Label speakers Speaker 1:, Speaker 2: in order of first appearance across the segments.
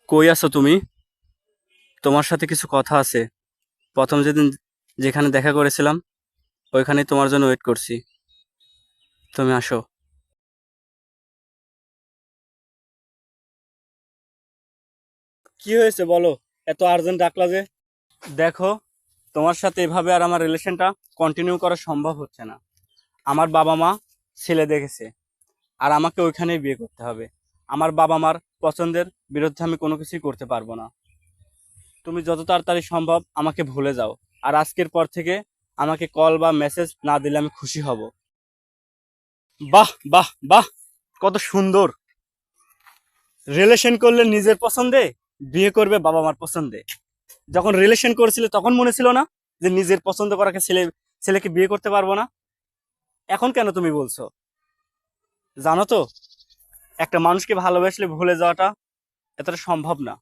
Speaker 1: কই আছো তুমি? তোমার সাথে কিছু কথা আছে। প্রথম যেদিন যেখানে দেখা করেছিলাম ওইখানেই তোমার জন্য ওয়েট করছি। তুমি আসো। কি হয়েছে বলো? এত আর্জেন্ট ডাকলা যে? দেখো, তোমার সাথে এভাবে আর আমার রিলেশনটা কন্টিনিউ করা সম্ভব হচ্ছে না। আমার বাবা মা ছেলে দেখেছে, আর আমাকে ওইখানেই বিয়ে করতে হবে। আমার বাবা মার পছন্দের বিরুদ্ধে আমি কোনো কিছুই করতে পারবো না। তুমি যত তাড়াতাড়ি সম্ভব আমাকে ভুলে যাও। আর আজকের পর থেকে আমাকে কল বা মেসেজ না দিলে আমি খুশি হব। বাহ বাহ বাহ, কত সুন্দর! রিলেশন করলে নিজের পছন্দে, বিয়ে করবে বাবা মার পছন্দে। যখন রিলেশন করেছিলে তখন মনে ছিল না যে নিজের পছন্দ করাকে ছেলেকে বিয়ে করতে পারবো না? এখন কেন তুমি বলছো? জানো তো, একটা মানুষকে ভালোবাসলে ভুলে যাওয়াটা এতটা সম্ভব না।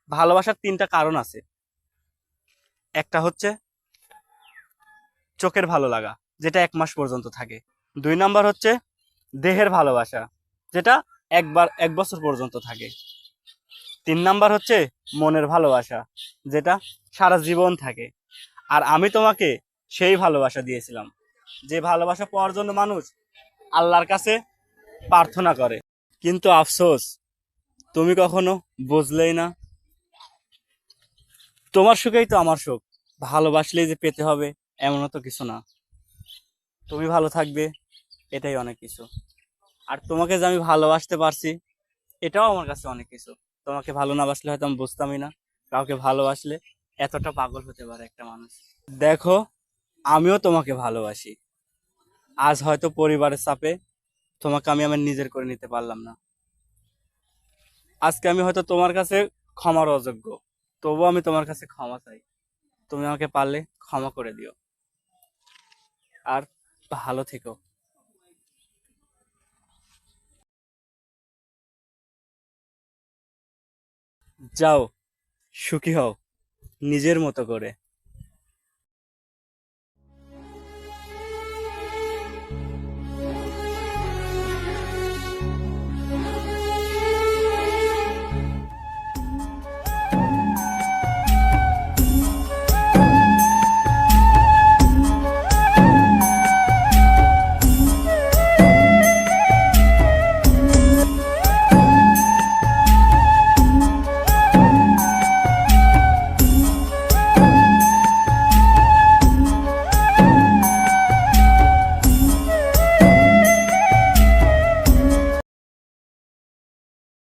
Speaker 1: ভালোবাসার তিনটা কারণ আছে। একটা হচ্ছে চোখের ভালো লাগা, যেটা 1 মাস পর্যন্ত থাকে। 2 নাম্বার হচ্ছে দেহের ভালোবাসা, যেটা 1 বছর পর্যন্ত থাকে। 3 নাম্বার হচ্ছে মনের ভালোবাসা, যেটা সারা জীবন থাকে। আর আমি তোমাকে সেই ভালোবাসা দিয়েছিলাম, যে ভালোবাসা পাওয়ার জন্য মানুষ আল্লাহর কাছে প্রার্থনা করে। কিন্তু আফসোস, তুমি কখনো বুঝলেই না। তোমার সুখেই তো আমার সুখ। ভালোবাসলেই যে পেতে হবে এমনও তো কিছু না। তুমি ভালো থাকবে, এটাই অনেক কিছু। আর তোমাকে যে আমি ভালোবাসতে পারছি, এটাও আমার কাছে অনেক কিছু। তোমাকে ভালো না বাসলে হয়তো আমি বুঝতামই না কাউকে ভালোবাসলে এতটা পাগল হতে পারে একটা মানুষ। দেখো, আমিও তোমাকে ভালোবাসি। আজ হয়তো পরিবারের চাপে তোমাকে আমি আমার নিজের করে নিতে পারলাম না। আজকে আমি হয়তো তোমার কাছে ক্ষমার অযোগ্য, তবুও আমি তোমার কাছে ক্ষমা চাই। তুমি আমাকে পারলে ক্ষমা করে দিও। আর ভালো থেকো। যাও, সুখী হও নিজের মতো করে।